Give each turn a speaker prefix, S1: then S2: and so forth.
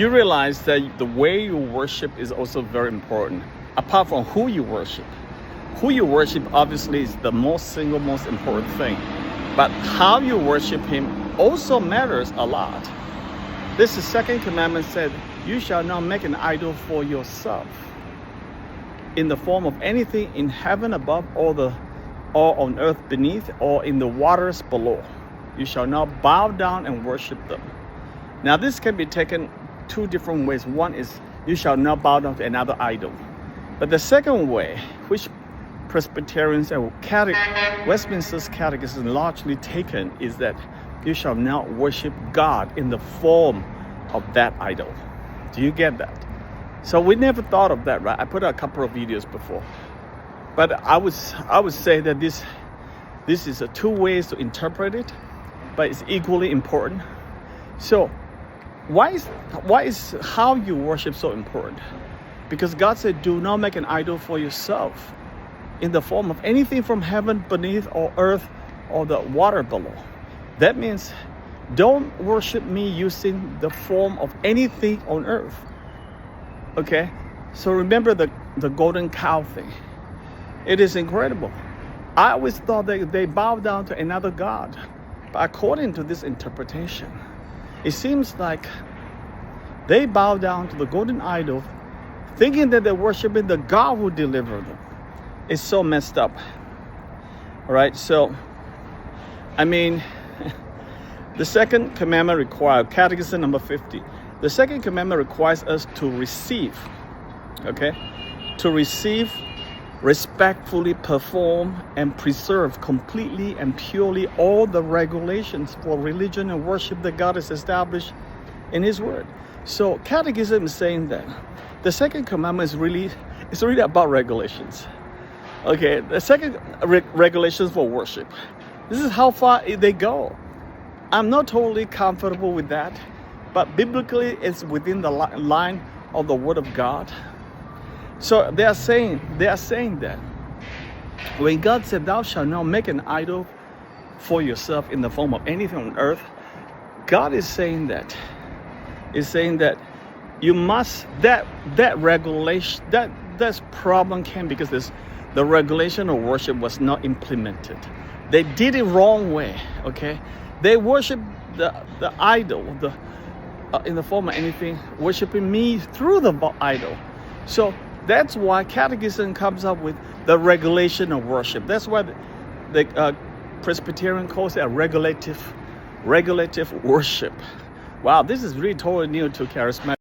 S1: You realize that the way you worship is also very important. Apart from who you worship obviously is the most important thing. But how you worship Him also matters a lot. This is second commandment said, you shall not make an idol for yourself in the form of anything in heaven above or on earth beneath or in the waters below. You shall not bow down and worship them. Now this can be taken two different ways. One is you shall not bow down to another idol. But the second way, which Presbyterians and Westminster's Catechism largely taken, is that you shall not worship God in the form of that idol. Do you get that? So we never thought of that, right? I put out a couple of videos before. But I would say that this is two ways to interpret it, but it's equally important. So why is how you worship so important? Because God said, do not make an idol for yourself in the form of anything from heaven beneath or earth or the water below. That means don't worship me using the form of anything on earth. Okay? So remember the golden cow thing. It is incredible. I always thought that they bow down to another god. But according to this interpretation, it seems like they bow down to the golden idol thinking that they're worshiping the God who delivered them. It's so messed up. All right, so, I mean, the second commandment requires, Catechism number 50, the second commandment requires us to receive, okay? To receive, respectfully perform, and preserve completely and purely all the regulations for religion and worship that God has established in His Word. So Catechism is saying that the second commandment is really about regulations. Okay, the second regulations for worship. This is how far they go. I'm not totally comfortable with that, but biblically it's within the line of the Word of God. So they are saying that when God said, thou shalt not make an idol for yourself in the form of anything on earth, God is saying that you must, that regulation, that's problem came because the regulation of worship was not implemented. They did it wrong way, okay? They worship the idol, in the form of anything, worshiping me through the idol. So that's why Catechism comes up with the regulation of worship. That's why the Presbyterian calls it a regulative worship. Wow, this is really totally new to charismatic.